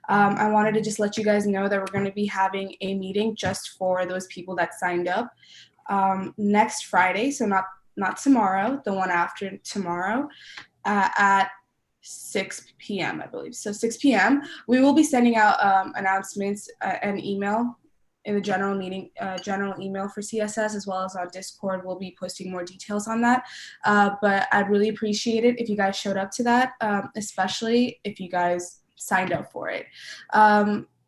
I wanted to just let you guys know that we're going to be having a meeting just for those people that signed up next Friday, so not tomorrow, the one after tomorrow, at 6 p.m. I believe. So 6 p.m. We will be sending out announcements and email in the general email for CSS, as well as on Discord. We'll be posting more details on that. But I'd really appreciate it if you guys showed up to that, especially if you guys signed up for it.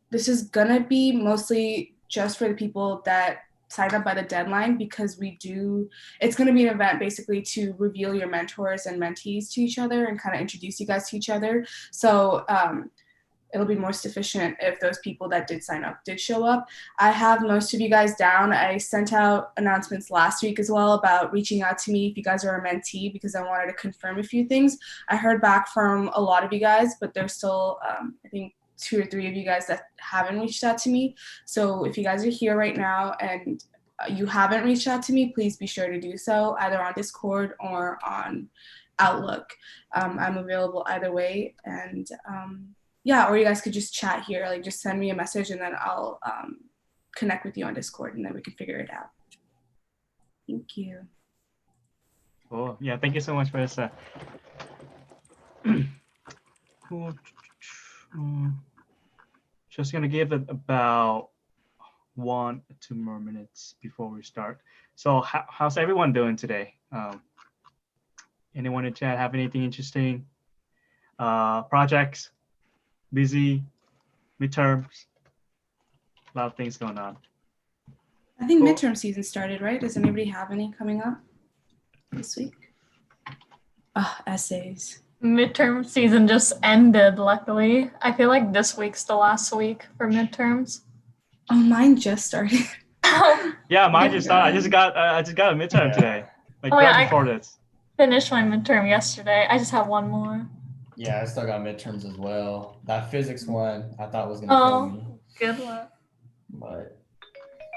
This is gonna be mostly just for the people that signed up by the deadline, because it's going to be an event basically to reveal your mentors and mentees to each other and kind of introduce you guys to each other. So it'll be more sufficient if those people that did sign up did show up. I have most of you guys down. I sent out announcements last week as well about reaching out to me if you guys are a mentee, because I wanted to confirm a few things. I heard back from a lot of you guys, but there's still, I think, 2 or 3 of you guys that haven't reached out to me. So if you guys are here right now and you haven't reached out to me, please be sure to do so, either on Discord or on Outlook. I'm available either way. And yeah, or you guys could just chat here, like just send me a message and then I'll connect with you on Discord and then we can figure it out. Thank you. Cool. Yeah, thank you so much, Marissa. Cool. Just gonna give it about 1 or 2 more minutes before we start. So how's everyone doing today? Anyone in chat have anything interesting? Projects, busy, midterms, a lot of things going on. I think midterm season started, right? Does anybody have any coming up this week? Essays. Midterm season just ended, luckily. I feel like this week's the last week for midterms. Oh, mine just started. Yeah, mine just started. I just got a midterm today, like right before this. Finished my midterm yesterday. I just have one more. Yeah, I still got midterms as well. That physics one I thought was gonna kill me. Good luck. But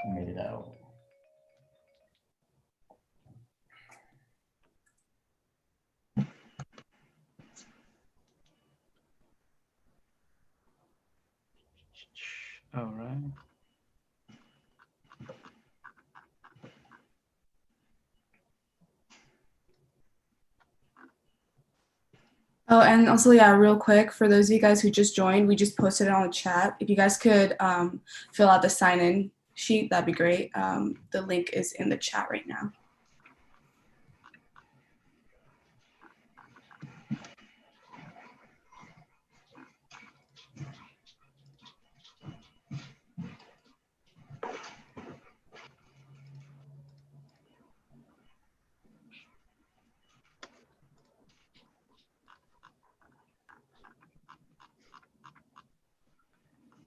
I made it out. All right. Oh, and also, yeah, real quick, for those of you guys who just joined, we just posted it on the chat. If you guys could fill out the sign-in sheet, that'd be great. The link is in the chat right now.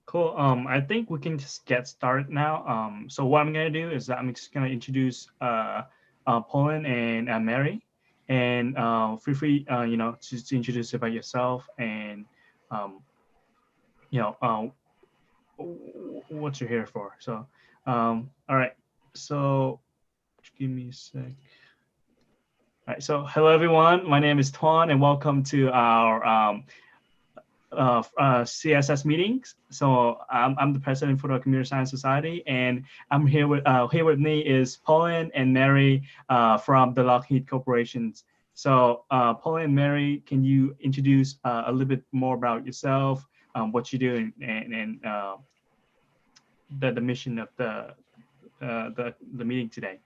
Cool. I think we can just get started now. So what I'm gonna do is I'm just gonna introduce Pauline and Mary, and feel free, to introduce about yourself and what you're here for. So, all right. So, give me a sec. All right. So, hello everyone. My name is Tuan, and welcome to our CSS meetings. So I'm the president for the Computer Science Society, and I'm here with me is Pauline and Mary from the Lockheed Corporations. So Pauline and Mary, can you introduce a little bit more about yourself, what you do, and the mission of the meeting today?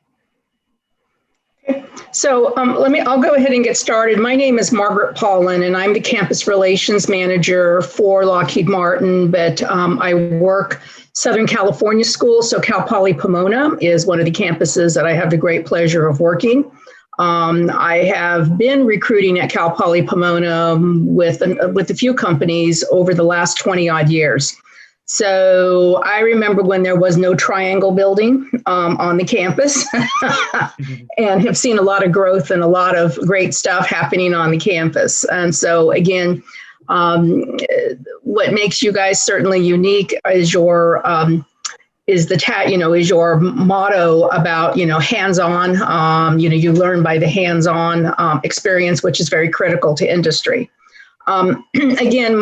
So I'll go ahead and get started. My name is Margaret Paulin, and I'm the campus relations manager for Lockheed Martin, but I work Southern California school. So Cal Poly Pomona is one of the campuses that I have the great pleasure of working. I have been recruiting at Cal Poly Pomona with a few companies over the last 20 odd years. So I remember when there was no triangle building on the campus and have seen a lot of growth and a lot of great stuff happening on the campus. And so again, what makes you guys certainly unique is your is your motto about, hands-on, you learn by the hands-on experience, which is very critical to industry. Again,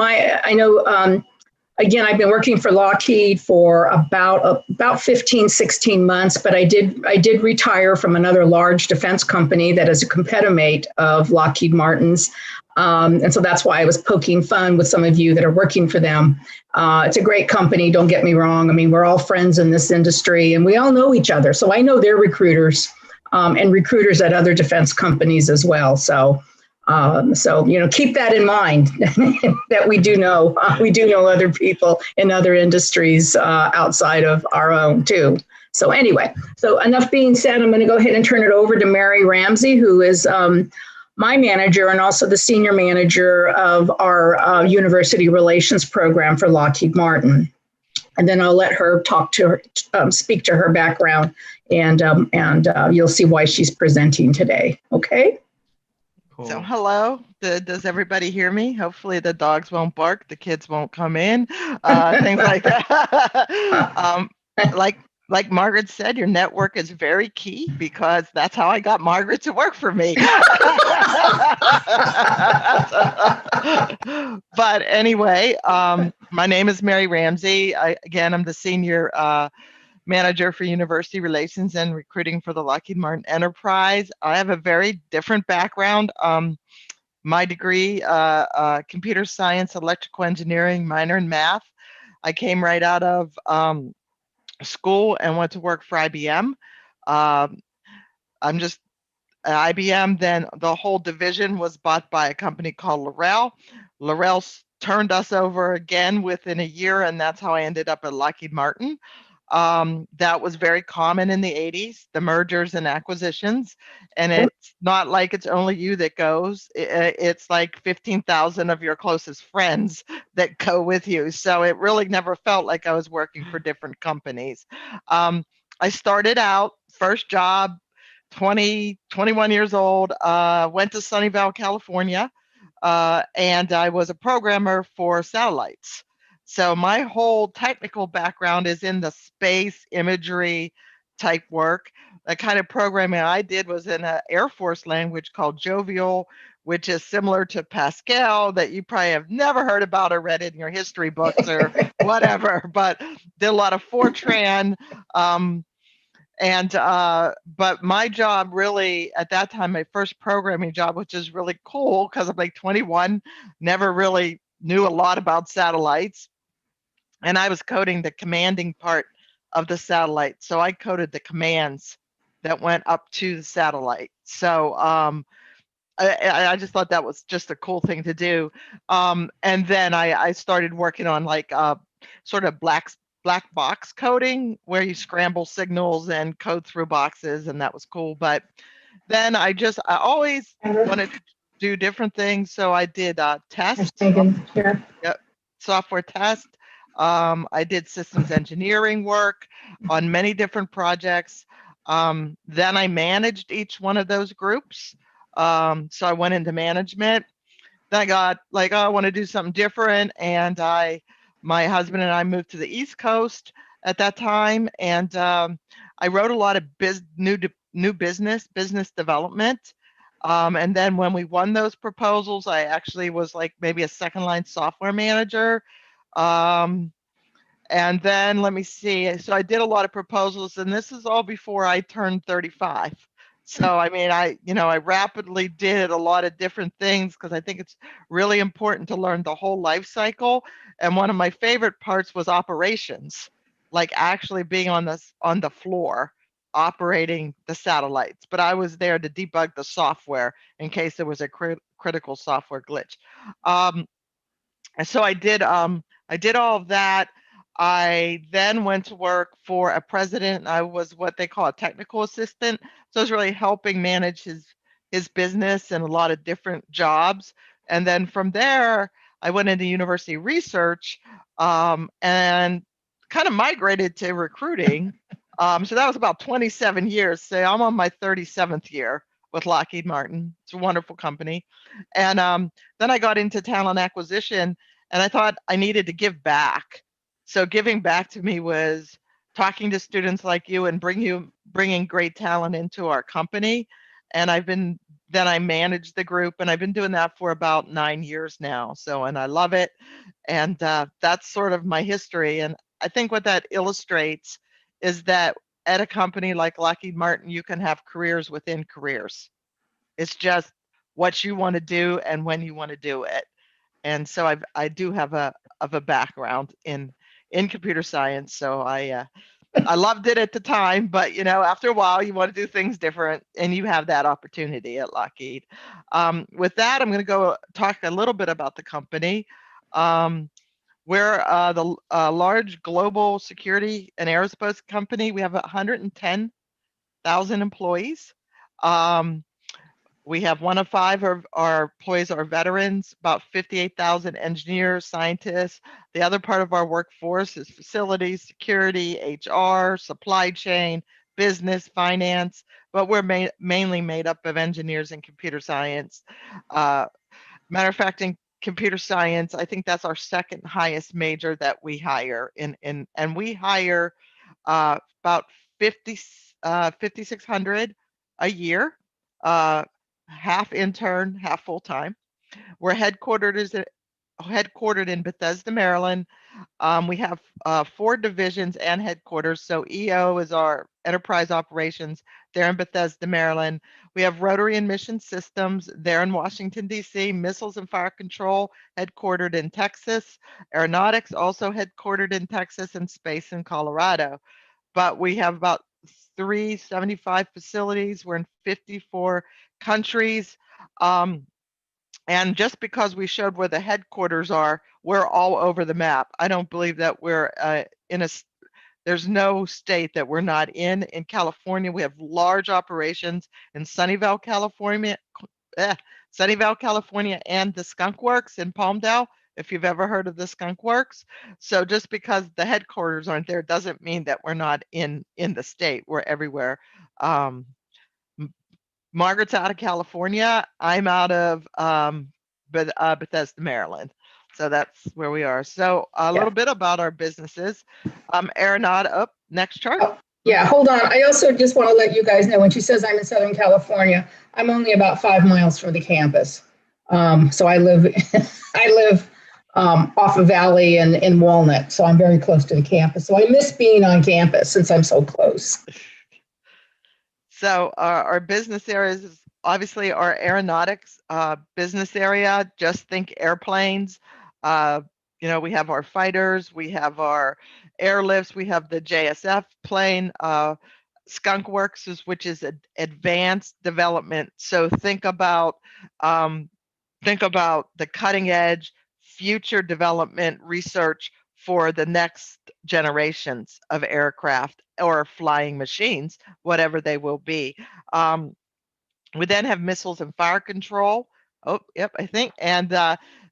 again, I've been working for Lockheed for about 15, 16 months, but I did retire from another large defense company that is a competitor of Lockheed Martin's. And so that's why I was poking fun with some of you that are working for them. It's a great company, don't get me wrong. I mean, we're all friends in this industry and we all know each other. So I know their recruiters and recruiters at other defense companies as well. So keep that in mind that we do know other people in other industries outside of our own too. So anyway, so enough being said, I'm going to go ahead and turn it over to Mary Ramsey, who is my manager and also the senior manager of our university relations program for Lockheed Martin. And then I'll let her speak to her background, and you'll see why she's presenting today. Okay. Cool. So hello, does everybody hear me? Hopefully the dogs won't bark, the kids won't come in, things like that. Like Margaret said, your network is very key because that's how I got Margaret to work for me. But anyway, my name is Mary Ramsey. I'm the senior manager for university relations and recruiting for the Lockheed Martin Enterprise. I have a very different background. My degree, computer science, electrical engineering, minor in math. I came right out of school and went to work for IBM. I'm just at IBM, then the whole division was bought by a company called L'Oreal. L'Oreal turned us over again within a year, and that's how I ended up at Lockheed Martin. That was very common in the 80s, the mergers and acquisitions. And it's not like it's only you that goes. It's like 15,000 of your closest friends that go with you. So it really never felt like I was working for different companies. I started out, first job, 21 years old, went to Sunnyvale, California, and I was a programmer for satellites. So my whole technical background is in the space imagery type work. The kind of programming I did was in an Air Force language called Jovial, which is similar to Pascal that you probably have never heard about or read in your history books or whatever, but did a lot of Fortran. But my job really, at that time, my first programming job, which is really cool because I'm like 21, never really knew a lot about satellites. And I was coding the commanding part of the satellite. So I coded the commands that went up to the satellite. So I just thought that was just a cool thing to do. And then I started working on like sort of black box coding where you scramble signals and code through boxes. And that was cool. But then I always wanted to do different things. So I did test, software test. I did systems engineering work on many different projects. Then I managed each one of those groups. So I went into management. Then I got like, oh, I want to do something different. And my husband and I moved to the East Coast at that time. And I wrote a lot of new business development. And then when we won those proposals, I actually was like maybe a second line software manager. And then let me see. So I did a lot of proposals, and this is all before I turned 35. So I mean, I rapidly did a lot of different things because I think it's really important to learn the whole life cycle. And one of my favorite parts was operations, like actually being on the floor operating the satellites. But I was there to debug the software in case there was a critical software glitch. And so I did all of that. I then went to work for a president. I was what they call a technical assistant. So I was really helping manage his business and a lot of different jobs. And then from there, I went into university research and kind of migrated to recruiting. So that was about 27 years. So I'm on my 37th year with Lockheed Martin. It's a wonderful company. And then I got into talent acquisition, and I thought I needed to give back. So giving back to me was talking to students like you and bringing great talent into our company. And I've been then I manage the group, and I've been doing that for about 9 years now. So, and I love it. And that's sort of my history. And I think what that illustrates is that at a company like Lockheed Martin, you can have careers within careers. It's just what you want to do and when you want to do it. And so I do have a background in computer science. So I loved it at the time, but after a while you want to do things different, and you have that opportunity at Lockheed. With that, I'm going to go talk a little bit about the company. We're the large global security and aerospace company. We have 110,000 employees. We have 1 of 5 of our employees are veterans, about 58,000 engineers, scientists. The other part of our workforce is facilities, security, HR, supply chain, business, finance, but we're mainly made up of engineers and computer science. Matter of fact, in computer science, I think that's our second highest major that we hire and we hire about 5,600 a year, half intern, half full-time. We're headquartered in Bethesda, Maryland. We have 4 divisions and headquarters. So EO is our enterprise operations. They're in Bethesda, Maryland. We have Rotary and Mission Systems. They're in Washington, D.C. Missiles and Fire Control, headquartered in Texas. Aeronautics, also headquartered in Texas, and Space in Colorado. But we have about 375 facilities. We're in 54 countries. And just because we showed where the headquarters are, we're all over the map. I don't believe that we're there's no state that we're not in. In California, we have large operations in Sunnyvale, California, and the Skunk Works in Palmdale, if you've ever heard of the Skunk Works. So just because the headquarters aren't there doesn't mean that we're not in the state. We're everywhere. Margaret's out of California. I'm out of Bethesda, Maryland. So that's where we are. So a little bit about our businesses. Next chart. Yeah, hold on. I also just want to let you guys know, when she says I'm in Southern California, I'm only about 5 miles from the campus. So I live off of Valley and in Walnut, so I'm very close to the campus. So I miss being on campus since I'm so close. So our business areas is obviously our aeronautics business area. Just think airplanes. We have our fighters, we have our airlifts, we have the JSF plane. Skunk Works, which is advanced development. So think about the cutting edge future development research for the next generations of aircraft or flying machines, whatever they will be. We then have missiles and fire control. Oh, yep, I think. And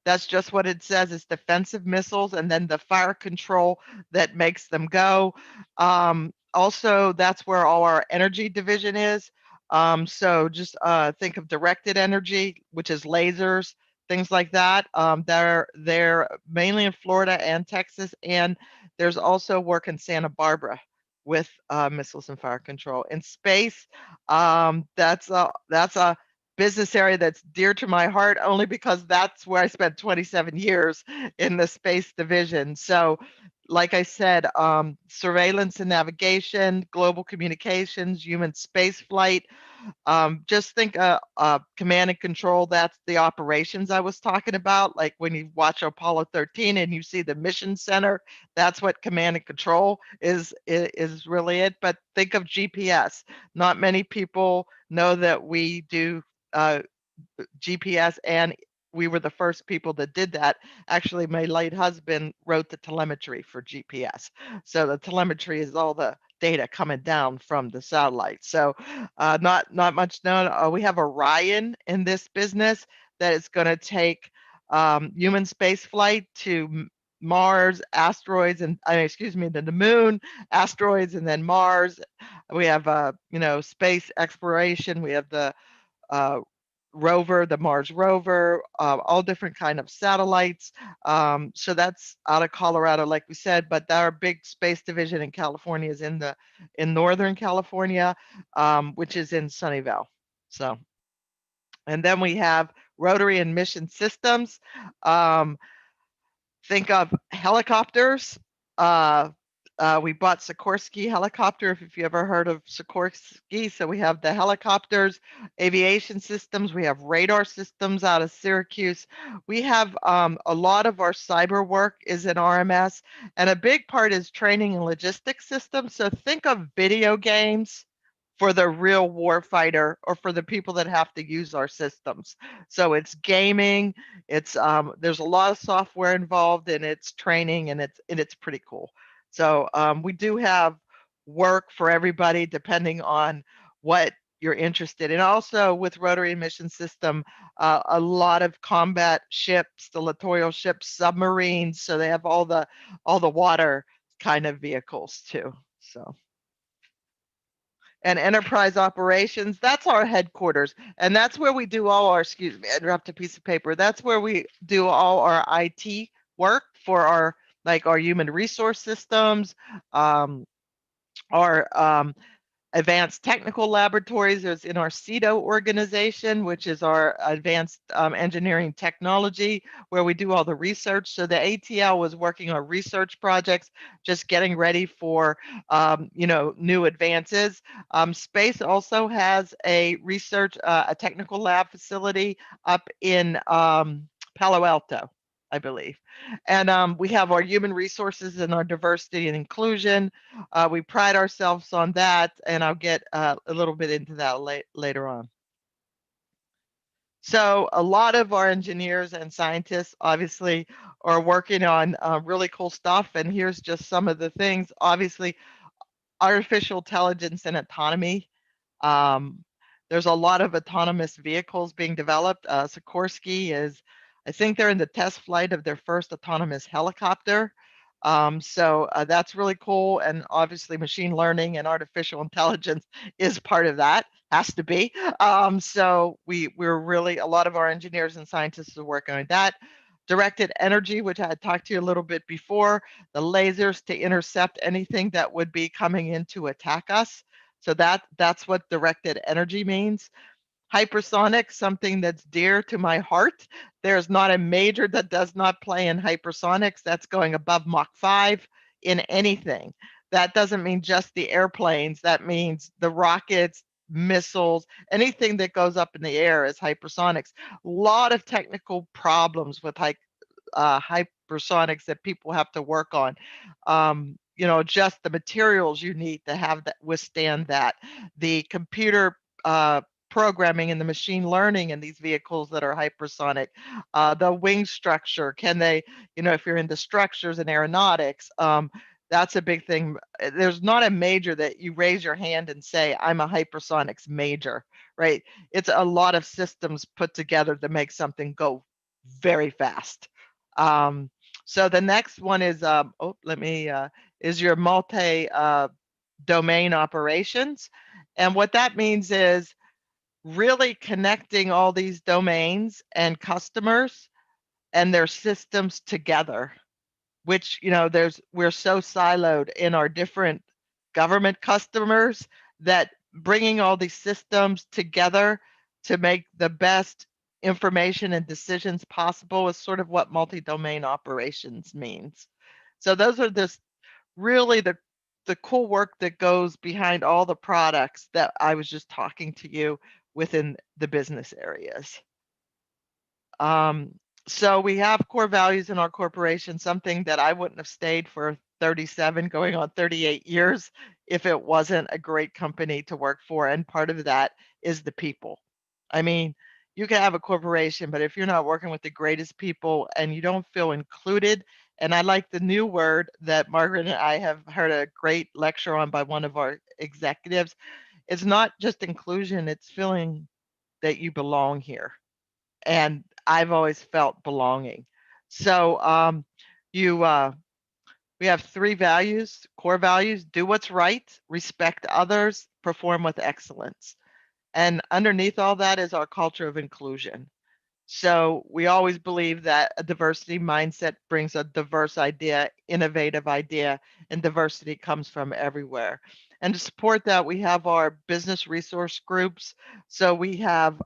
that's just what it says, is defensive missiles, and then the fire control that makes them go. Also, that's where all our energy division is. So just think of directed energy, which is lasers, things like that. They're mainly in Florida and Texas, and there's also work in Santa Barbara with missiles and fire control. In space, that's a business area that's dear to my heart, only because that's where I spent 27 years in the space division. So like I said, surveillance and navigation, global communications, human space flight. Just think command and control, that's the operations I was talking about. Like when you watch Apollo 13 and you see the mission center, that's what command and control is really it. But think of GPS. Not many people know that we do GPS, and we were the first people that did that. Actually, my late husband wrote the telemetry for GPS. So the telemetry is all the data coming down from the satellite. So not much known. We have Orion in this business that is going to take human space flight to Mars, asteroids, and the moon, asteroids, and then Mars. We have space exploration. We have the rover, the Mars rover, all different kind of satellites. So that's out of Colorado, like we said, but our big space division in California is in Northern California, which is in Sunnyvale. So And then we have rotary and mission systems. Think of helicopters. We bought Sikorsky helicopter, if you ever heard of Sikorsky. So we have the helicopters, aviation systems. We have radar systems out of Syracuse. We have a lot of our cyber work is in RMS, and a big part is training and logistics systems. So think of video games for the real warfighter or for the people that have to use our systems. So it's gaming, it's there's a lot of software involved, and it's training, and it's pretty cool. So we do have work for everybody depending on what you're interested in. Also with rotary and mission system, a lot of combat ships, the littoral ships, submarines. So they have all the water kind of vehicles too. So. And enterprise operations, that's our headquarters. And that's where we do all our, excuse me, I dropped a piece of paper. That's where we do all our IT work for our, like our human resource systems, our advanced technical laboratories. There's in our CETO organization, which is our advanced engineering technology, where we do all the research. So the ATL was working on research projects, just getting ready for new advances. Space also has a research, a technical lab facility up in Palo Alto, I believe. And we have our human resources and our diversity and inclusion. We pride ourselves on that, and I'll get a little bit into that later on. So a lot of our engineers and scientists obviously are working on really cool stuff, and here's just some of the things. Obviously, artificial intelligence and autonomy. There's a lot of autonomous vehicles being developed. Sikorsky is, I think they're in the test flight of their first autonomous helicopter. So that's really cool. And obviously machine learning and artificial intelligence is part of that, has to be. So we're really, a lot of our engineers and scientists are working on that. Directed energy, which I had talked to you a little bit before, the lasers to intercept anything that would be coming in to attack us. So that's what directed energy means. Hypersonic, something that's dear to my heart. There's not a major that does not play in hypersonics. That's going above Mach 5 in anything. That doesn't mean just the airplanes. That means the rockets, missiles, anything that goes up in the air is hypersonics. A lot of technical problems with hypersonics that people have to work on. Just the materials you need to have that withstand that. The computer programming and the machine learning in these vehicles that are hypersonic, the wing structure, can they, if you're into structures and aeronautics, that's a big thing. There's not a major that you raise your hand and say, I'm a hypersonics major, right? It's a lot of systems put together to make something go very fast. So the next one is, is your multi-domain operations. And what that means is really connecting all these domains and customers and their systems together, which, we're so siloed in our different government customers that bringing all these systems together to make the best information and decisions possible is sort of what multi-domain operations means. So those are really the cool work that goes behind all the products that I was just talking to you within the business areas. So we have core values in our corporation, something that I wouldn't have stayed for 37 going on 38 years if it wasn't a great company to work for. And part of that is the people. I mean, you can have a corporation, but if you're not working with the greatest people and you don't feel included, and I like the new word that Margaret and I have heard a great lecture on by one of our executives, it's not just inclusion, it's feeling that you belong here. And I've always felt belonging. So we have 3 values, core values: do what's right, respect others, perform with excellence. And underneath all that is our culture of inclusion. So we always believe that a diversity mindset brings a diverse idea, innovative idea, and diversity comes from everywhere. And to support that, we have our business resource groups. So we have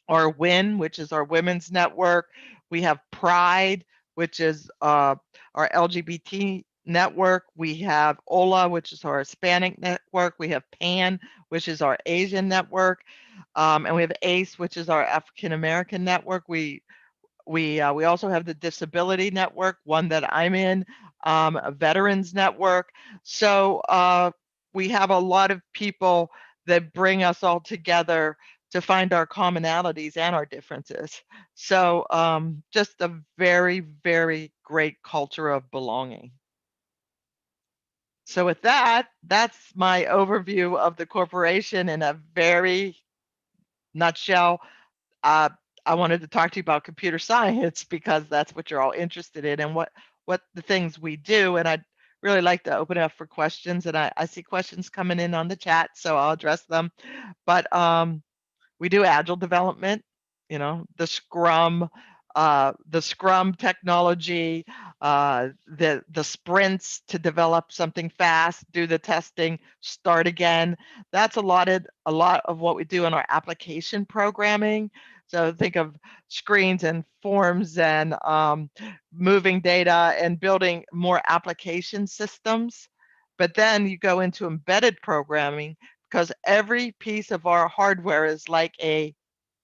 our WIN, which is our women's network. We have Pride, which is our LGBT network. We have OLA, which is our Hispanic network. We have PAN, which is our Asian network. And we have ACE, which is our African American network. We also have the Disability Network, one that I'm in, a Veterans Network. So we have a lot of people that bring us all together to find our commonalities and our differences. So just a very, very great culture of belonging. So with that, that's my overview of the corporation in a very nutshell. I wanted to talk to you about computer science because that's what you're all interested in and what the things we do. And I'd really like to open it up for questions. And I see questions coming in on the chat, so I'll address them. But we do agile development, the Scrum technology, the sprints to develop something fast, do the testing, start again. That's a lot of what we do in our application programming. So think of screens and forms and moving data and building more application systems. But then you go into embedded programming because every piece of our hardware is like a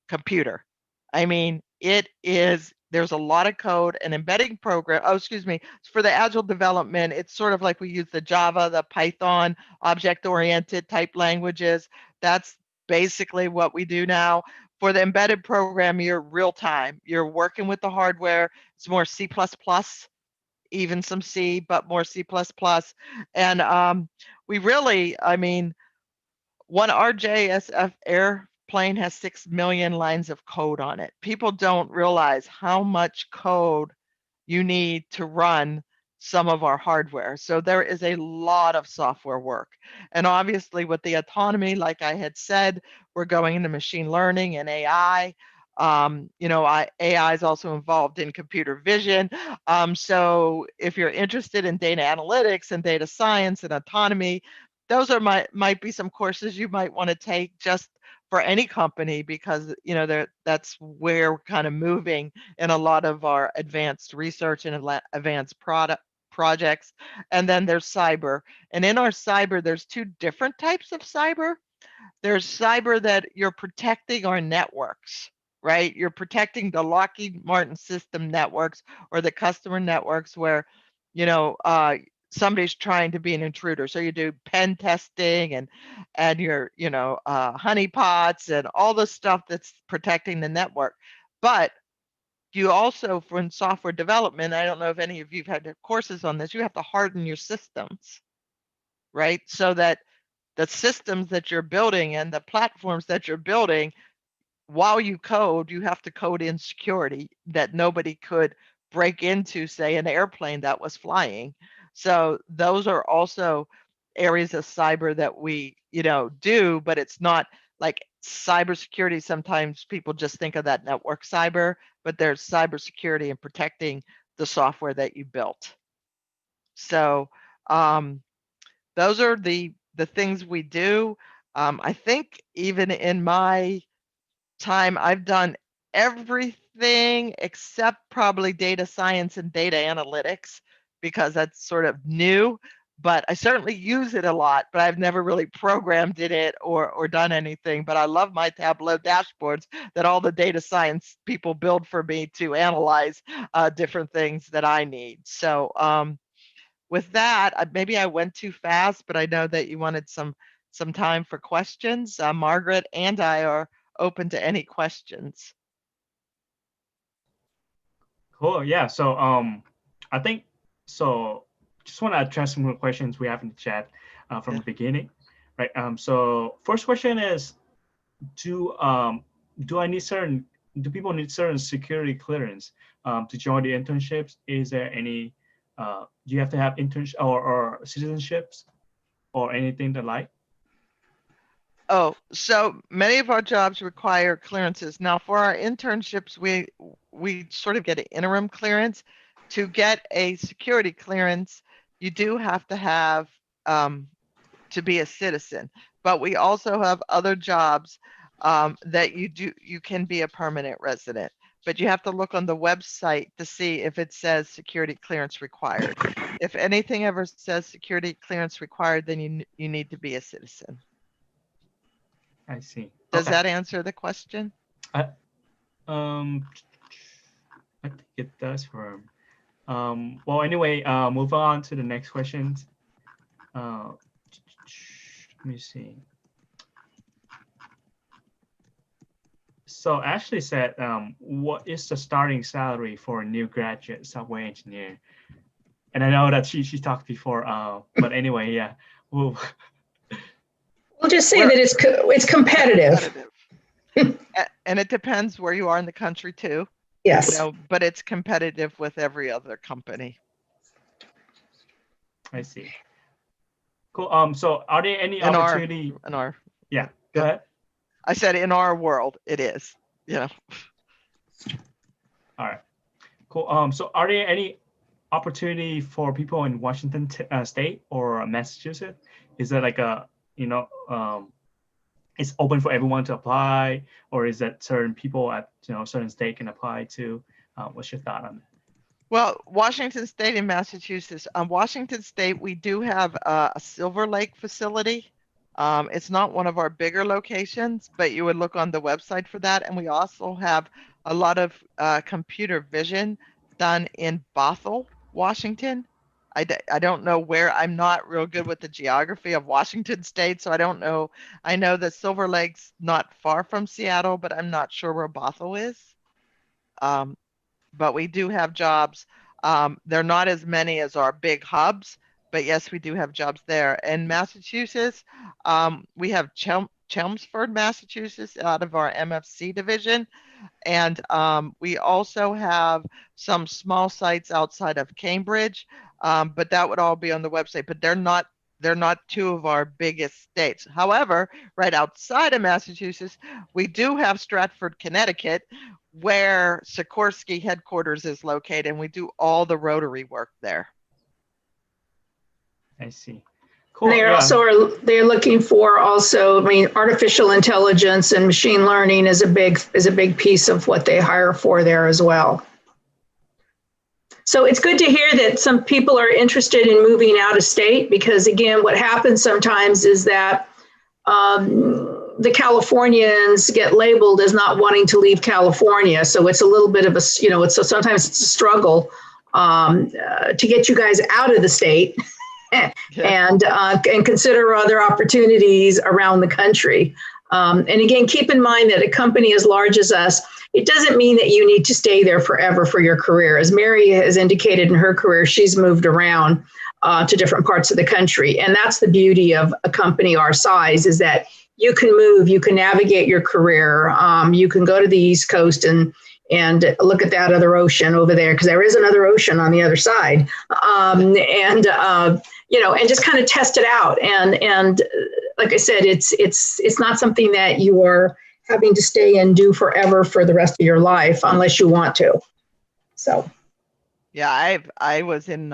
computer. I mean, there's a lot of code and embedding program. Oh, excuse me. For the agile development, it's sort of like we use the Java, the Python, object-oriented type languages. That's basically what we do now. For the embedded program, you're real time. You're working with the hardware. It's more C++, even some C, but more C++. And we really, one RJSF airplane has 6 million lines of code on it. People don't realize how much code you need to run some of our hardware. So there is a lot of software work. And obviously with the autonomy, like I had said, we're going into machine learning and AI. AI is also involved in computer vision. So if you're interested in data analytics and data science and autonomy, those might be some courses you might want to take just for any company because that's where we're kind of moving in a lot of our advanced research and advanced projects. And then there's cyber. And in our cyber, there's two different types of cyber. There's cyber that you're protecting our networks, right? You're protecting the Lockheed Martin system networks or the customer networks where, somebody's trying to be an intruder. So you do pen testing and your, honeypots and all the stuff that's protecting the network. But you also, for in software development, I don't know if any of you've had courses on this, you have to harden your systems, right? So that the systems that you're building and the platforms that you're building, while you code, you have to code in security that nobody could break into, say, an airplane that was flying. So those are also areas of cyber that we, do, but it's not like cybersecurity. Sometimes people just think of that network cyber, but there's cybersecurity and protecting the software that you built. So those are the things we do. I think even in my time, I've done everything except probably data science and data analytics because that's sort of new, but I certainly use it a lot, but I've never really programmed in it or done anything. But I love my Tableau dashboards that all the data science people build for me to analyze different things that I need. So with that, maybe I went too fast, but I know that you wanted some time for questions. Margaret and I are open to any questions. Cool. Yeah. So I think so. Just want to address some more questions we have in the chat from the beginning, right? So first question is, do people need certain security clearance to join the internships? Is there any do you have to have internship or citizenships or anything that like? Oh, so many of our jobs require clearances. Now, for our internships, we sort of get an interim clearance. To get a security clearance, you do have to have to be a citizen. But we also have other jobs that you can be a permanent resident. But you have to look on the website to see if it says security clearance required. If anything ever says security clearance required, then you need to be a citizen. I see. Does Okay. that answer the question? I think it does for him. Well, anyway, move on to the next questions. Let me see. So Ashley said, what is the starting salary for a new graduate software engineer? And I know that she talked before, but anyway, yeah. We'll just say that it's competitive. And it depends where you are in the country too. Yes. You know, but it's competitive with every other company. I see. Cool. So are there any opportunity? Yeah. Go ahead. I said in our world, it is. Yeah. All right. Cool. So are there any opportunity for people in Washington State or Massachusetts? Is that like a, it's open for everyone to apply, or is that certain people at certain state can apply to? What's your thought on that? Well, Washington State and Massachusetts. Washington State, we do have a Silver Lake facility. It's not one of our bigger locations, but you would look on the website for that. And we also have a lot of computer vision done in Bothell, Washington. I don't know where. I'm not real good with the geography of Washington State, so I don't know. I know that Silver Lake's not far from Seattle, but I'm not sure where Bothell is. But we do have jobs. They're not as many as our big hubs, but yes, we do have jobs there. In Massachusetts, we have Chelmsford, Massachusetts, out of our MFC division. And we also have some small sites outside of Cambridge, but that would all be on the website, but they're not two of our biggest states. However, right outside of Massachusetts, we do have Stratford, Connecticut, where Sikorsky headquarters is located, and we do all the rotary work there. I see. Cool. They're looking for also, artificial intelligence and machine learning is a big piece of what they hire for there as well. So it's good to hear that some people are interested in moving out of state, because again, what happens sometimes is that the Californians get labeled as not wanting to leave California. So it's a little bit of sometimes it's a struggle to get you guys out of the state. And consider other opportunities around the country. And again, keep in mind that a company as large as us, it doesn't mean that you need to stay there forever for your career. As Mary has indicated in her career, she's moved around to different parts of the country. And that's the beauty of a company our size, is that you can move, you can navigate your career. You can go to the East Coast and look at that other ocean over there, because there is another ocean on the other side. And just kind of test it out. And like I said, it's not something that you are having to stay and do forever for the rest of your life, unless you want to. So. Yeah, I was in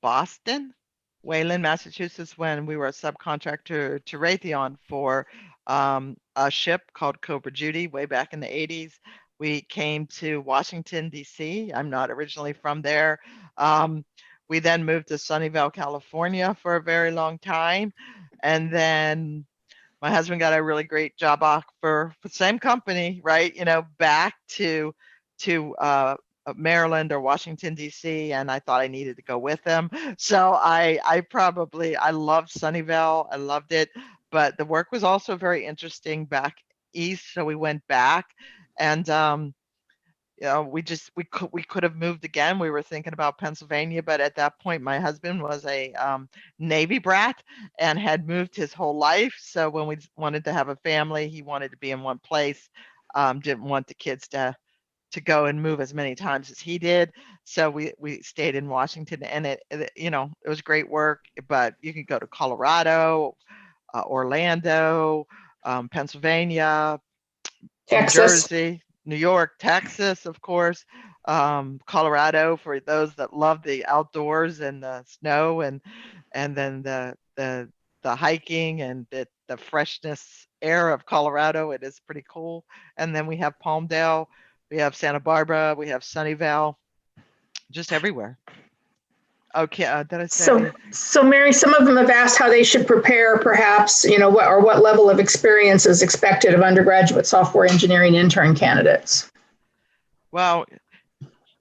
Boston, Wayland, Massachusetts, when we were a subcontractor to Raytheon for a ship called Cobra Judy way back in the 80s. We came to Washington, D.C. I'm not originally from there. We then moved to Sunnyvale, California for a very long time. And then my husband got a really great job offer for the same company, right? Back to Maryland or Washington, D.C. And I thought I needed to go with him. So I loved Sunnyvale. I loved it. But the work was also very interesting back east. So we went back, and we could have moved again. We were thinking about Pennsylvania, but at that point, my husband was a Navy brat and had moved his whole life. So when we wanted to have a family, he wanted to be in one place. Didn't want the kids to go and move as many times as he did. So we stayed in Washington, and it was great work. But you could go to Colorado, Orlando, Pennsylvania, Texas. New Jersey, New York, Texas, of course, Colorado for those that love the outdoors and the snow, and then the hiking and the freshness air of Colorado. It is pretty cool. And then we have Palmdale, we have Santa Barbara, we have Sunnyvale, just everywhere. Okay, did I say? So Mary, some of them have asked how they should prepare, perhaps, what level of experience is expected of undergraduate software engineering intern candidates. Well,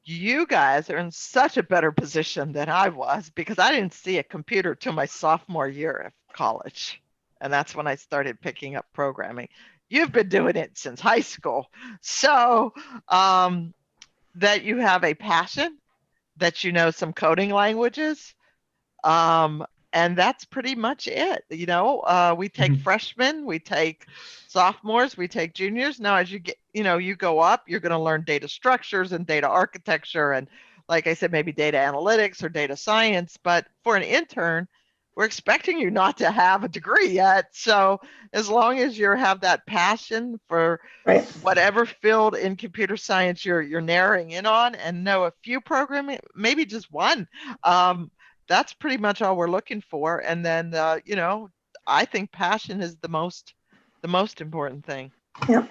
you guys are in such a better position than I was, because I didn't see a computer till my sophomore year of college. And that's when I started picking up programming. You've been doing it since high school. So that you have a passion, that you know some coding languages, and that's pretty much it. We take freshmen, we take sophomores, we take juniors. Now, as you get, you go up, you're going to learn data structures and data architecture, and like I said, maybe data analytics or data science. But for an intern, we're expecting you not to have a degree yet. So as long as you have that passion for whatever field in computer science you're narrowing in on, and know a few programming, maybe just one, that's pretty much all we're looking for. And then, I think passion is the most important thing. Yeah.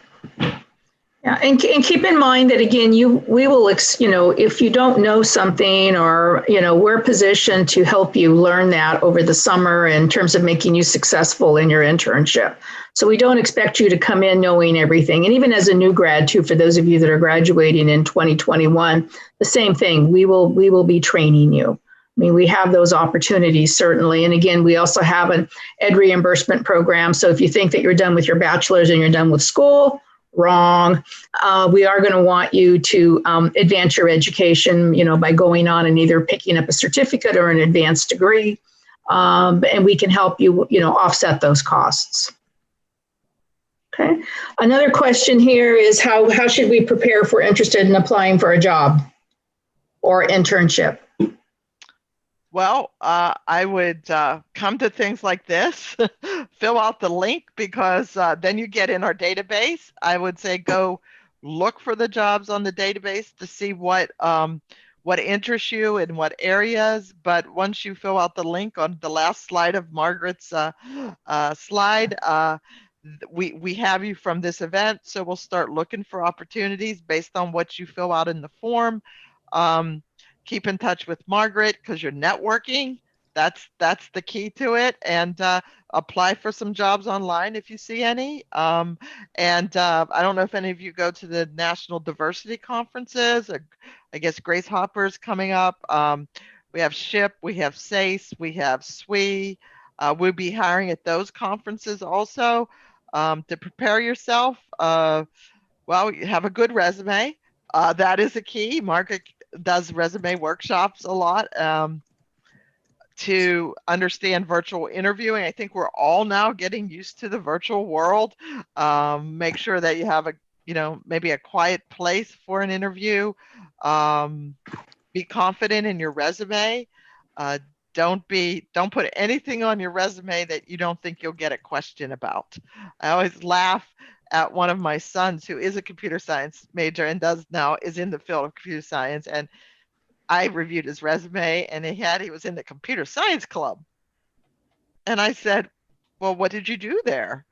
Yeah, and keep in mind that, again, we will, if you don't know something, or, we're positioned to help you learn that over the summer in terms of making you successful in your internship. So we don't expect you to come in knowing everything. And even as a new grad too, for those of you that are graduating in 2021, the same thing, we will be training you. I mean, we have those opportunities, certainly. And again, we also have an ed reimbursement program. So if you think that you're done with your bachelor's and you're done with school, wrong. We are going to want you to advance your education, by going on and either picking up a certificate or an advanced degree. And we can help you, offset those costs. Okay. Another question here is how should we prepare if we're interested in applying for a job or internship? Well, I would come to things like this, fill out the link, because then you get in our database. I would say go look for the jobs on the database to see what interests you in what areas. But once you fill out the link on the last slide of Margaret's slide, we have you from this event. So we'll start looking for opportunities based on what you fill out in the form. Keep in touch with Margaret, because you're networking. That's the key to it. And apply for some jobs online if you see any. I don't know if any of you go to the national diversity conferences. I guess Grace Hopper's coming up. We have SHIP, we have SACE, we have SWE. We'll be hiring at those conferences also. To prepare yourself, you have a good resume. That is a key. Margaret does resume workshops a lot to understand virtual interviewing. I think we're all now getting used to the virtual world. Make sure that you have maybe a quiet place for an interview. Be confident in your resume. Don't put anything on your resume that you don't think you'll get a question about. I always laugh at one of my sons, who is a computer science major and is in the field of computer science. And I reviewed his resume, and he was in the computer science club. And I said, well, what did you do there?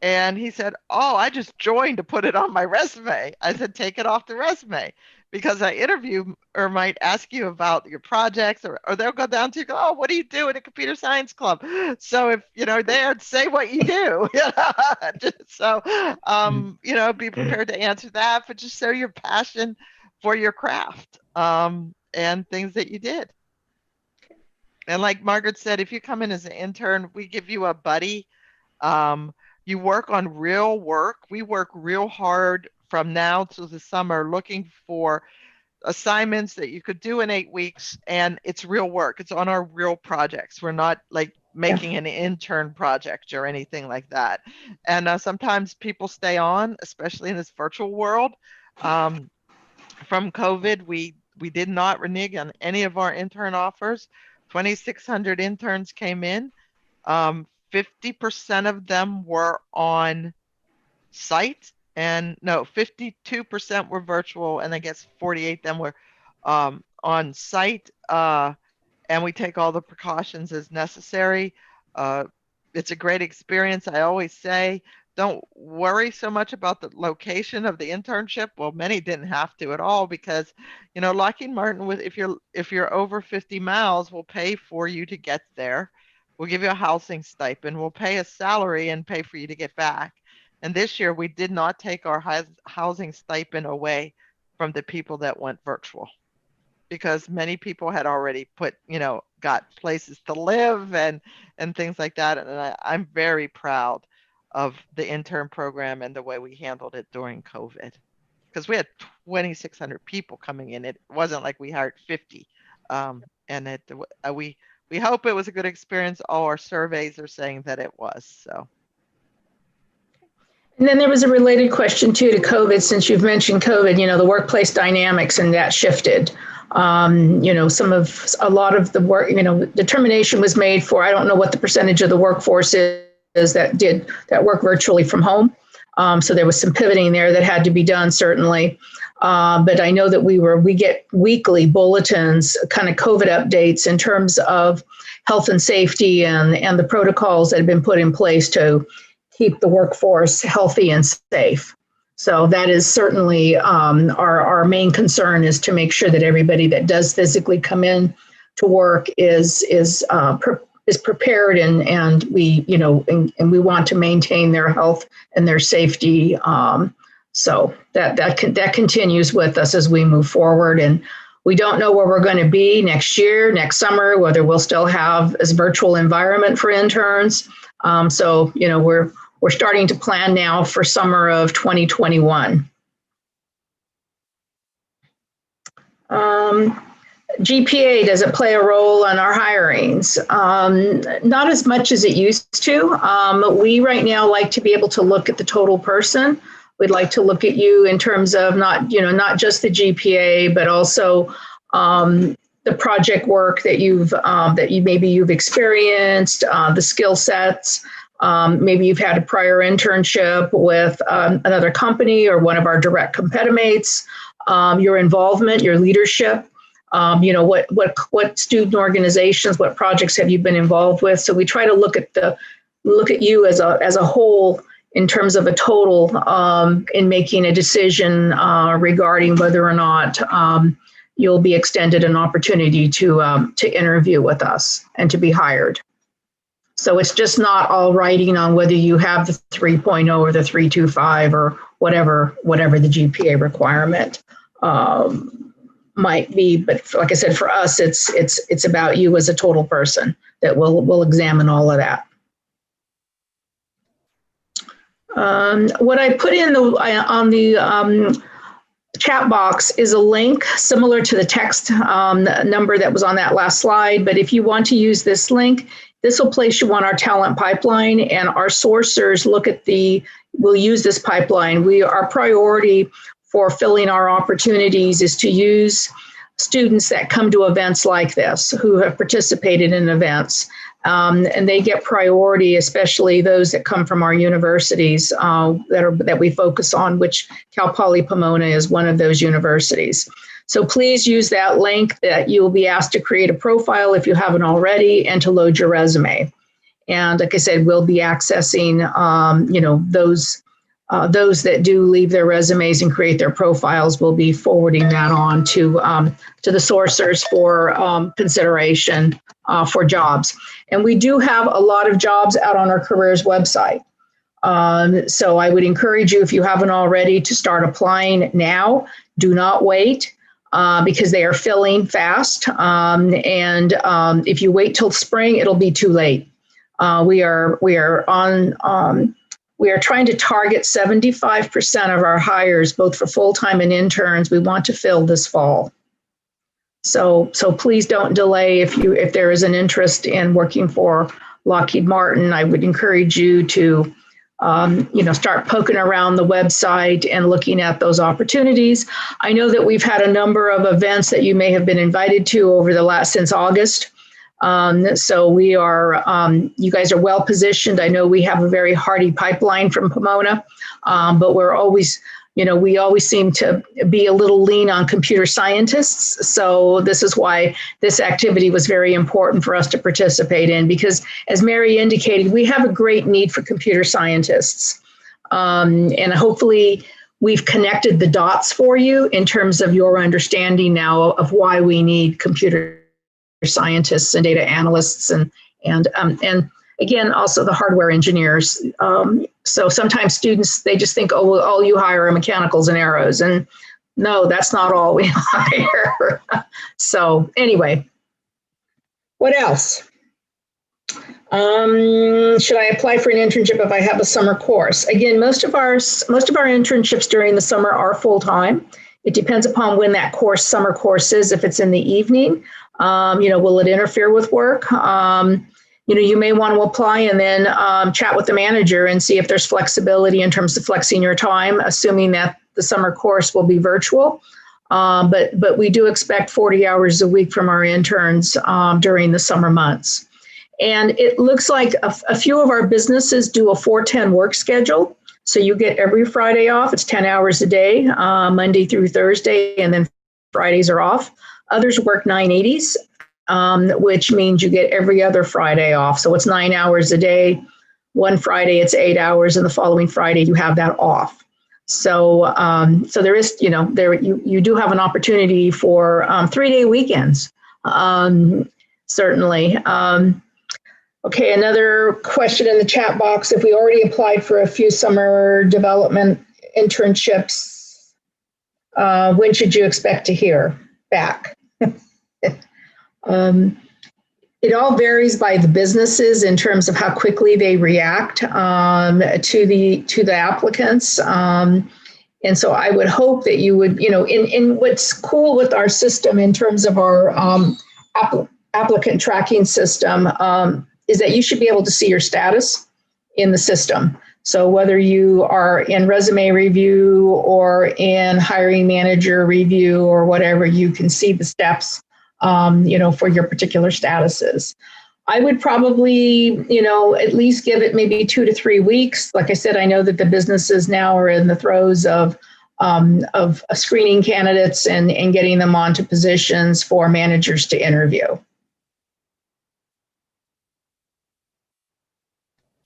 And he said, oh, I just joined to put it on my resume. I said, take it off the resume, because an interview or might ask you about your projects, or they'll go down to, oh, what do you do in a computer science club? So if there, say what you do. So be prepared to answer that, but just show your passion for your craft and things that you did. And like Margaret said, if you come in as an intern, we give you a buddy. You work on real work. We work real hard from now to the summer looking for assignments that you could do in 8 weeks, and it's real work. It's on our real projects. We're not like making an intern project or anything like that. And sometimes people stay on, especially in this virtual world. From COVID, we did not renege on any of our intern offers. 2,600 interns came in. 50% of them were on site, and 52% were virtual, and I guess 48 them were on site. And we take all the precautions as necessary. it's a great experience. I always say, don't worry so much about the location of the internship. Well, many didn't have to at all because, Lockheed Martin, if you're over 50 miles, will pay for you to get there. We'll give you a housing stipend. We'll pay a salary and pay for you to get back. And this year, we did not take our housing stipend away from the people that went virtual, because many people had already got places to live and things like that. And I'm very proud of the intern program and the way we handled it during COVID, because we had 2,600 people coming in. It wasn't like we hired 50. And we hope it was a good experience. All our surveys are saying that it was. So. And then there was a related question too to COVID, since you've mentioned COVID, the workplace dynamics, and that shifted. A lot of the work, determination was made for, I don't know what the percentage of the workforce is that work virtually from home. So there was some pivoting there that had to be done, certainly. But I know that we get weekly bulletins, kind of COVID updates in terms of health and safety and the protocols that have been put in place to keep the workforce healthy and safe. So that is certainly our main concern, is to make sure that everybody that does physically come in to work is prepared, and we we want to maintain their health and their safety. So that continues with us as we move forward, and we don't know where we're going to be next year, next summer, whether we'll still have this virtual environment for interns. So we're starting to plan now for summer of 2021. GPA, does it play a role in our hirings? Not as much as it used to. We right now like to be able to look at the total person. We'd like to look at you in terms of not just the GPA, but also the project work that you've experienced, the skill sets. Maybe you've had a prior internship with another company or one of our direct competitors. Your involvement, your leadership. What student organizations, what projects have you been involved with? So we try to look at you as a whole in terms of a total in making a decision regarding whether or not you'll be extended an opportunity to interview with us and to be hired. So it's just not all writing on whether you have the 3.0 or the 3.25 or whatever the GPA requirement might be. But like I said, for us, it's about you as a total person that we'll examine all of that. What I put in on the chat box is a link similar to the text number that was on that last slide. But if you want to use this link, this will place you on our talent pipeline, and our sourcers will use this pipeline. Our priority for filling our opportunities is to use students that come to events like this, who have participated in events. And they get priority, especially those that come from our universities that we focus on, which Cal Poly Pomona is one of those universities. So please use that link that you'll be asked to create a profile if you haven't already, and to load your resume. And like I said, we'll be accessing, those that do leave their resumes and create their profiles. We'll be forwarding that on to the sourcers for consideration for jobs. And we do have a lot of jobs out on our careers website. So I would encourage you, if you haven't already, to start applying now. Do not wait. Because they are filling fast. And if you wait till spring, it'll be too late. We are trying to target 75% of our hires, both for full-time and interns, we want to fill this fall. So please don't delay. If there is an interest in working for Lockheed Martin, I would encourage you to start poking around the website and looking at those opportunities. I know that we've had a number of events that you may have been invited to since August. So we are, you guys are well positioned. I know we have a very hearty pipeline from Pomona, but we're always, we always seem to be a little lean on computer scientists. So this is why this activity was very important for us to participate in, because as Mary indicated, we have a great need for computer scientists. And hopefully we've connected the dots for you in terms of your understanding now of why we need computer scientists and data analysts and again, also the hardware engineers. So sometimes students, they just think, oh, well, all you hire are mechanicals and arrows. And no, that's not all we hire. So anyway, what else? Should I apply for an internship if I have a summer course? Again, most of our internships during the summer are full-time. It depends upon when that summer course is. If it's in the evening, will it interfere with work? You may want to apply and then chat with the manager and see if there's flexibility in terms of flexing your time, assuming that the summer course will be virtual. But we do expect 40 hours a week from our interns during the summer months. And it looks like a few of our businesses do a 4-10 work schedule. So you get every Friday off. It's 10 hours a day, Monday through Thursday, and then Fridays are off. Others work 980s. Which means you get every other Friday off. So it's 9 hours a day. One Friday it's 8 hours, and the following Friday you have that off. So so there is, you do have an opportunity for 3-day weekends, certainly. Okay, another question in the chat box. If we already applied for a few summer development internships, when should you expect to hear back? It all varies by the businesses in terms of how quickly they react to the applicants. And so I would hope that you would, in what's cool with our system in terms of our applicant tracking system is that you should be able to see your status in the system. So whether you are in resume review or in hiring manager review or whatever, you can see the steps for your particular statuses. I would probably, at least give it maybe 2 to 3 weeks. Like I said, I know that the businesses now are in the throes of screening candidates and getting them onto positions for managers to interview.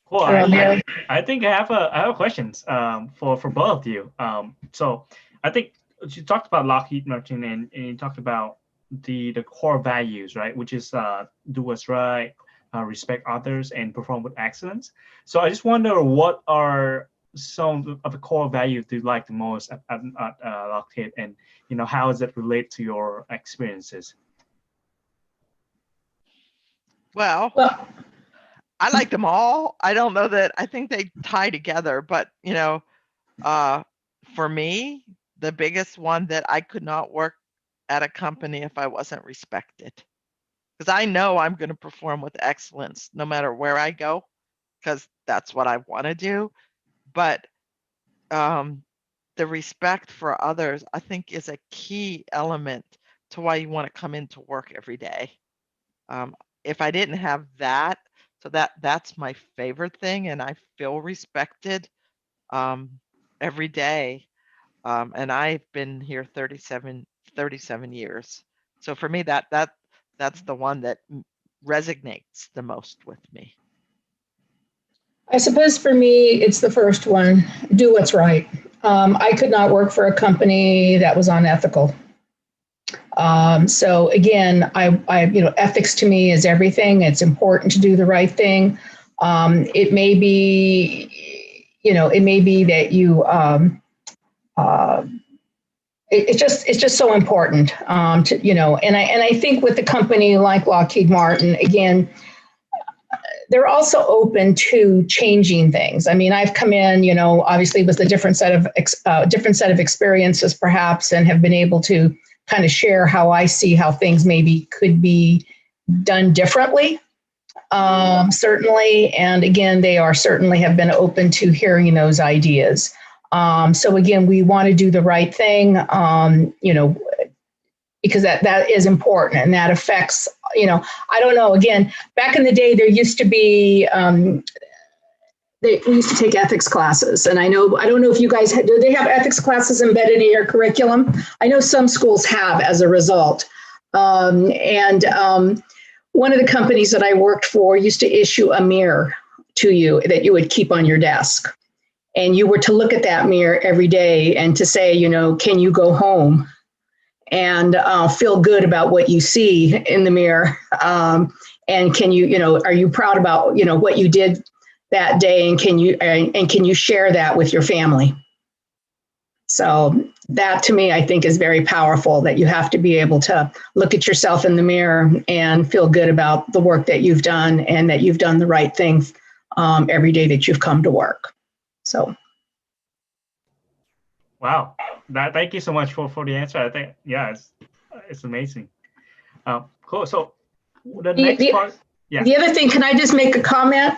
Cool. I think I have questions for both of you. So I think you talked about Lockheed Martin and you talked about the core values, right? Which is do what's right, respect others, and perform with excellence. So I just wonder, what are some of the core values you like the most at Lockheed, and how does it relate to your experiences? Well, I like them all. I don't know that I think they tie together, but for me, the biggest one that I could not work at a company if I wasn't respected, because I know I'm going to perform with excellence no matter where I go, because that's what I want to do. But the respect for others, I think, is a key element to why you want to come into work every day. If I didn't have that, so that's my favorite thing, and I feel respected every day. And I've been here 37 years. So for me, that's the one that resonates the most with me. I suppose for me, it's the first one, do what's right. I could not work for a company that was unethical. So again, ethics to me is everything. It's important to do the right thing. It may be, that you, it's just so important to, and I think with a company like Lockheed Martin, again, they're also open to changing things. I mean, I've come in, obviously with a different set of experiences perhaps, and have been able to kind of share how I see how things maybe could be done differently, certainly. And again, they certainly have been open to hearing those ideas. So again, we want to do the right thing, because that is important, and that affects, I don't know, again, back in the day, there used to be we used to take ethics classes, and I don't know if you guys, do they have ethics classes embedded in your curriculum? I know some schools have as a result. One of the companies that I worked for used to issue a mirror to you that you would keep on your desk. And you were to look at that mirror every day and to say, can you go home and feel good about what you see in the mirror? And can you, are you proud about, what you did that day? And can you share that with your family? So that to me, I think is very powerful, that you have to be able to look at yourself in the mirror and feel good about the work that you've done and that you've done the right thing every day that you've come to work. So. Wow. Thank you so much for the answer. I think, yeah, it's amazing. Cool. So the next part. Yeah. The other thing, can I just make a comment?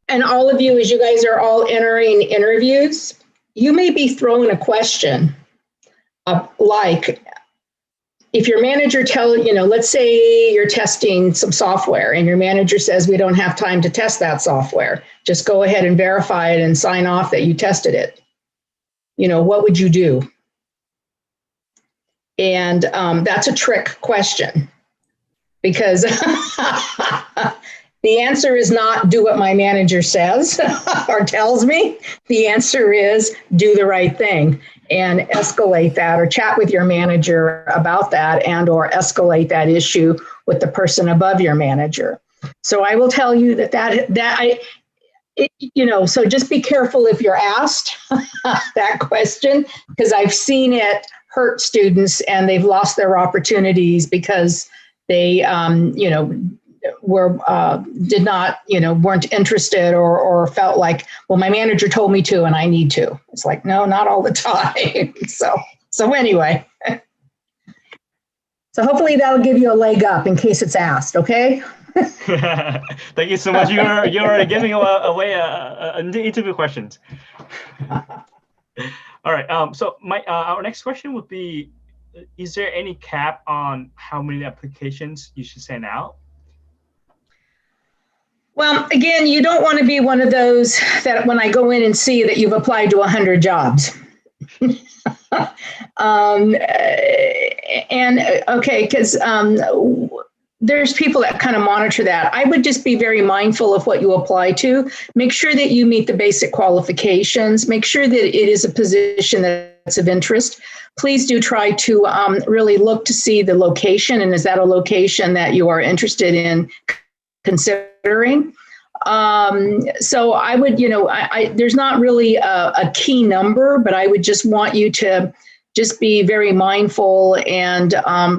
And all of you, as you guys are all entering interviews, you may be throwing a question like, if your manager let's say you're testing some software and your manager says, we don't have time to test that software. Just go ahead and verify it and sign off that you tested it. What would you do? And that's a trick question, because the answer is not do what my manager says or tells me. The answer is do the right thing and escalate that, or chat with your manager about that, and or escalate that issue with the person above your manager. So I will tell you so just be careful if you're asked that question, because I've seen it hurt students and they've lost their opportunities because they, weren't interested or felt like, well, my manager told me to and I need to. It's like, no, not all the time. So anyway, so hopefully that'll give you a leg up in case it's asked. Okay. Thank you so much. You're giving away interview questions. All right. So our next question would be: is there any cap on how many applications you should send out? Well, again, you don't want to be one of those that when I go in and see that you've applied to 100 jobs. Because there's people that kind of monitor that. I would just be very mindful of what you apply to. Make sure that you meet the basic qualifications. Make sure that it is a position that's of interest. Please do try to really look to see the location, and is that a location that you are interested in considering? So I would, there's not really a key number, but I would just want you to just be very mindful and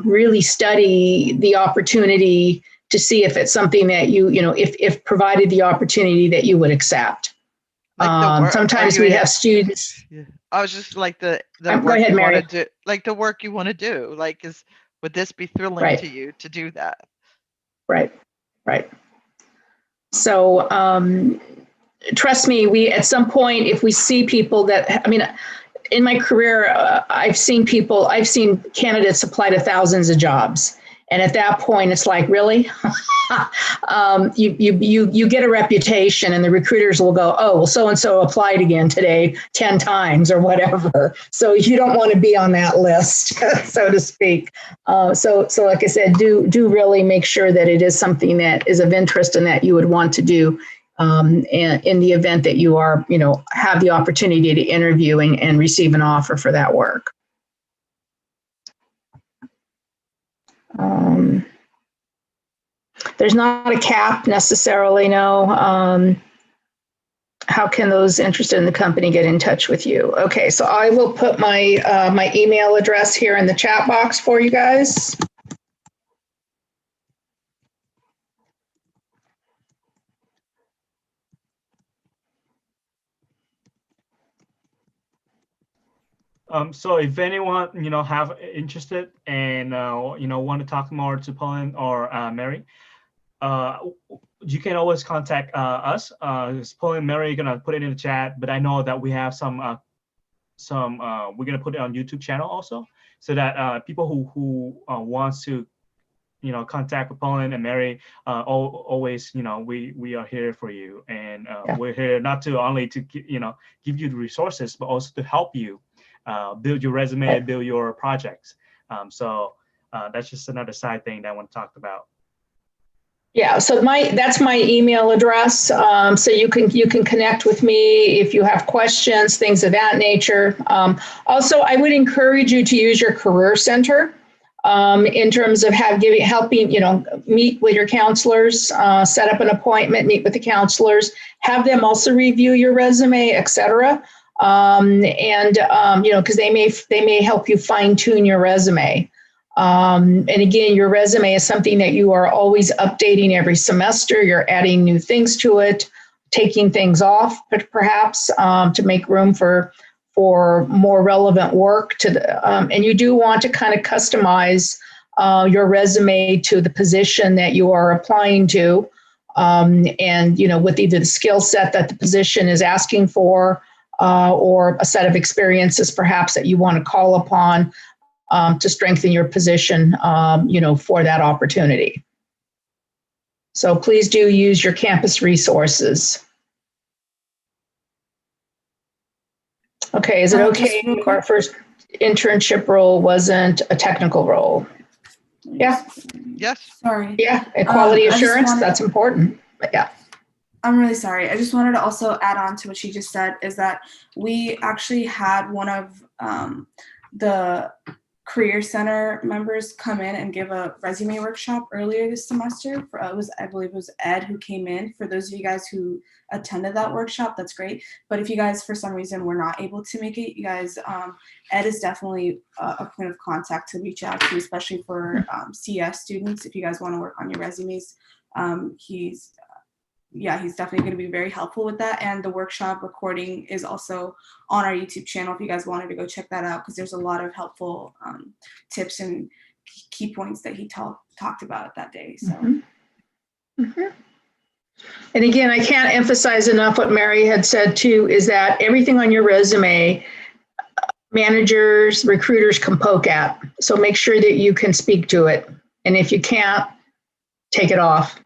really study the opportunity to see if it's something that if provided the opportunity that you would accept. Sometimes we have students. Yeah. I was just like the go work ahead, you Mary. want to do, like the work you want to do. Like, would this be thrilling Right. to you to do that? Right. So trust me, we at some point, if we see people that, in my career, I've seen candidates apply to thousands of jobs. And at that point, it's like, really? You get a reputation and the recruiters will go, oh, well, so-and-so applied again today 10 times or whatever. So you don't want to be on that list, so to speak. So like I said, do really make sure that it is something that is of interest and that you would want to do. And in the event that you are, have the opportunity to interview and receive an offer for that work. There's not a cap necessarily, no. How can those interested in the company get in touch with you? Okay, so I will put my my email address here in the chat box for you guys. So if anyone, have interested and, want to talk more to Pauline or Mary, you can always contact us. Pauline and Mary are going to put it in the chat, but I know that we have some we're going to put it on YouTube channel also, so that people who wants to contact with Pauline and Mary, always, we are here for you, and we're here not to only to give you the resources, but also to help you build your resume, build your projects. So that's just another side thing that I want to talk about. Yeah, so that's my email address. So you can connect with me if you have questions, things of that nature. Also, I would encourage you to use your career center in terms of helping, meet with your counselors, set up an appointment, meet with the counselors, have them also review your resume, et cetera. Because they may help you fine tune your resume. And again, your resume is something that you are always updating every semester. You're adding new things to it, taking things off, but perhaps to make room for more relevant work and you do want to kind of customize your resume to the position that you are applying to, and with either the skill set that the position is asking for, or a set of experiences perhaps that you want to call upon to strengthen your position, for that opportunity. So please do use your campus resources. Okay, is it okay if our first internship role wasn't a technical role? Yeah. Yes. Sorry. Yeah, quality assurance, that's important. But yeah. I'm really sorry. I just wanted to also add on to what she just said, is that we actually had one of the Career Center members come in and give a resume workshop earlier this semester. I believe it was Ed who came in. For those of you guys who attended that workshop, that's great. But if you guys, for some reason, were not able to make it, you guys, Ed is definitely a point of contact to reach out to, especially for CS students. If you guys want to work on your resumes, he's definitely going to be very helpful with that. And the workshop recording is also on our YouTube channel if you guys wanted to go check that out, because there's a lot of helpful tips and key points that he talked about that day. So. And again, I can't emphasize enough what Mary had said too, is that everything on your resume, managers, recruiters can poke at. So make sure that you can speak to it. And if you can't, take it off.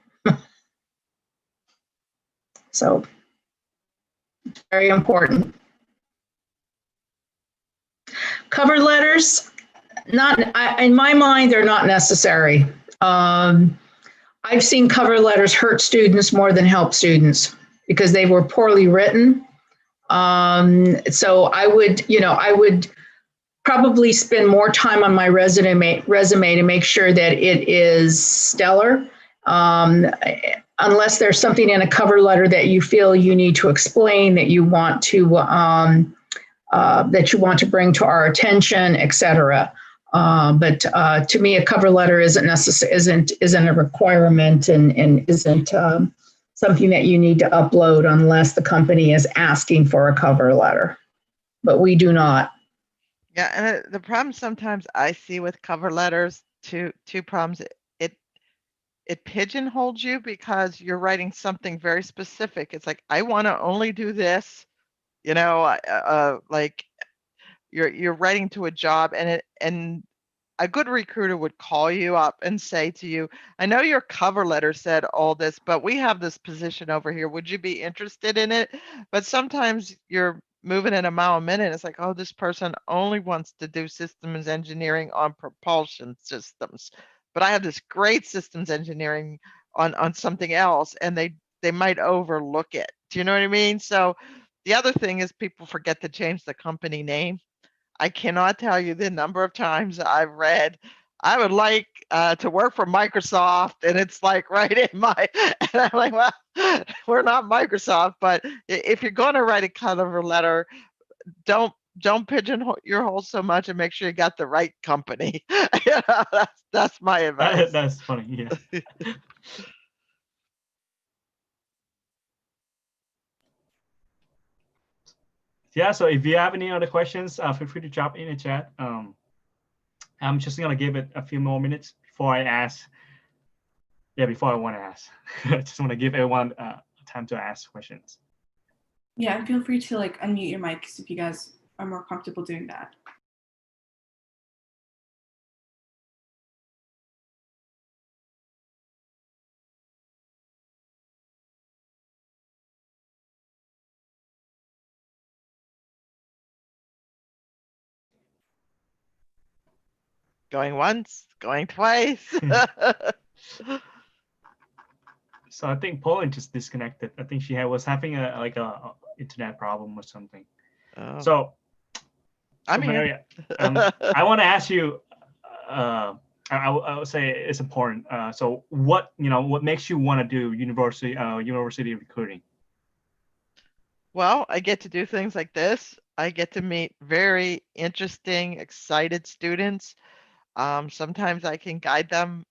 So very important. Cover letters, in my mind, they're not necessary. I've seen cover letters hurt students more than help students because they were poorly written. So I would probably spend more time on my resume to make sure that it is stellar. Unless there's something in a cover letter that you feel you need to explain, that you want to bring to our attention, et cetera. But to me, a cover letter isn't a requirement and isn't something that you need to upload unless the company is asking for a cover letter. But we do not. Yeah, and the problem sometimes I see with cover letters, two problems. It pigeonholes you because you're writing something very specific. It's like, I want to only do this, like you're writing to a job, and a good recruiter would call you up and say to you, I know your cover letter said all this, but we have this position over here. Would you be interested in it? But sometimes you're moving at a mile a minute. It's like, oh, this person only wants to do systems engineering on propulsion systems. But I have this great systems engineering on something else, and they might overlook it. Do you know what I mean? So the other thing is people forget to change the company name. I cannot tell you the number of times I've read, I would like to work for Microsoft, and it's like right in my, and I'm like, well, we're not Microsoft, but if you're going to write a cover letter, don't pigeonhole your hole so much, and make sure you got the right company. That's my advice. That's funny. Yeah. Yeah. So if you have any other questions, feel free to drop in the chat. I'm just gonna give it a few more minutes before I ask. Yeah, before I want to ask, I just want to give everyone time to ask questions. Yeah, and feel free to unmute your mics if you guys are more comfortable doing that. going once, going twice. So I think Poland just disconnected. I think she was having a internet problem or something. Oh, So I'm here. Mary, I want to ask you. I would say it's important. So what makes you want to do university recruiting? Well, I get to do things like this. I get to meet very interesting, excited students. Sometimes I can guide them,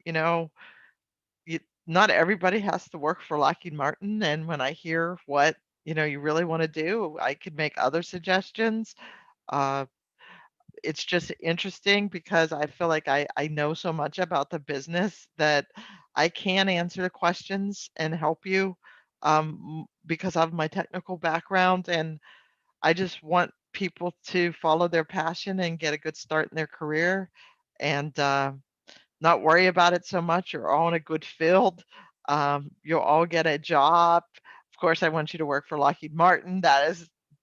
not everybody has to work for Lockheed Martin. And when I hear what, you really want to do, I could make other suggestions. Uh, it's just interesting because I feel like I know so much about the business that I can answer the questions and help you because of my technical background. And I just want people to follow their passion and get a good start in their career and not worry about it so much. You're all in a good field. You'll all get a job. Of course, I want you to work for Lockheed Martin.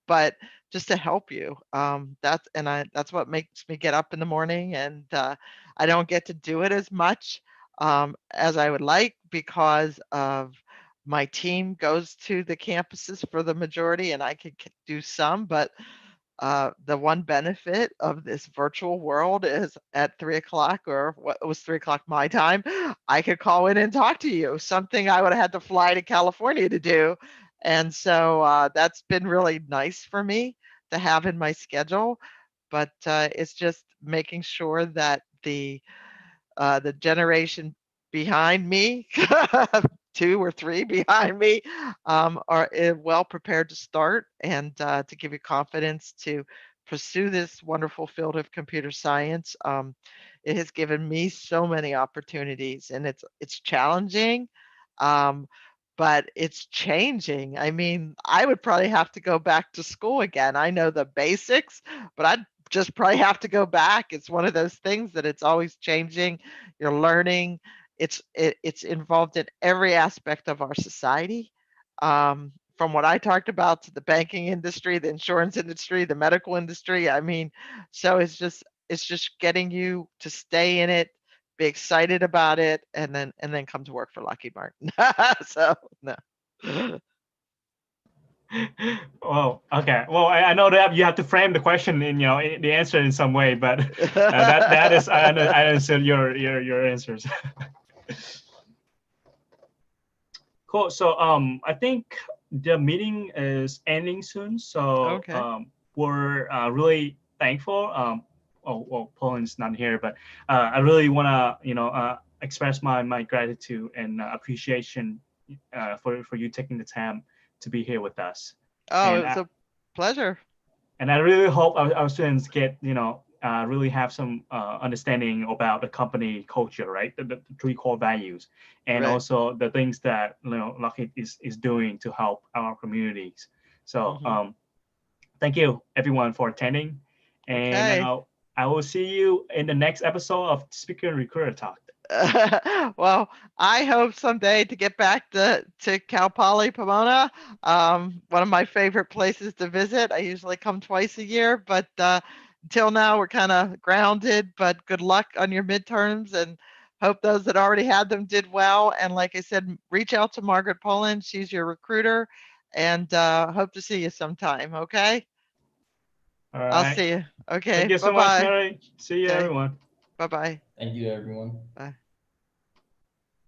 But just to help you. That's what makes me get up in the morning. And I don't get to do it as much as I would like because of my team goes to the campuses for the majority, and I could do some, but the one benefit of this virtual world is at 3 o'clock, or what it was 3 o'clock my time, I could call in and talk to you, something I would have had to fly to California to do. And so that's been really nice for me to have in my schedule. But it's just making sure that the generation behind me, 2 or 3 behind me, are well prepared to start and to give you confidence to pursue this wonderful field of computer science. It has given me so many opportunities, and it's challenging, but it's changing. I mean, I would probably have to go back to school again. I know the basics, but I'd just probably have to go back. It's one of those things that it's always changing. You're learning. It's involved in every aspect of our society, from what I talked about to the banking industry, the insurance industry, the medical industry. I mean, so it's just getting you to stay in it, be excited about it, and then come to work for Lockheed Martin. So no. Well, okay. Well, I know that you have to frame the question in the answer in some way, but that is I understood your answers. Cool. So I think the meeting is ending soon. So Okay. we're really thankful. Well, Poland's not here, but I really want to express my gratitude and appreciation for you taking the time to be here with us. Oh, And it was a pleasure. I really hope our students get really have some understanding about the company culture, right? The 3 core values, and Right. also the things that Lockheed is doing to help our communities. So Mhm. thank you everyone for attending, and Okay. I will see you in the next episode of Speaker and Recruiter Talk. Well, I hope someday to get back to Cal Poly Pomona, one of my favorite places to visit. I usually come twice a year, but until now we're kind of grounded. But good luck on your midterms, and hope those that already had them did well. And like I said, reach out to Margaret Poland. She's your recruiter, and hope to see you sometime. Okay. All I'll right. see you. Okay. Thank you so much, Bye-bye. Mary. See you, Okay. everyone. Bye-bye. Thank you, everyone. Bye.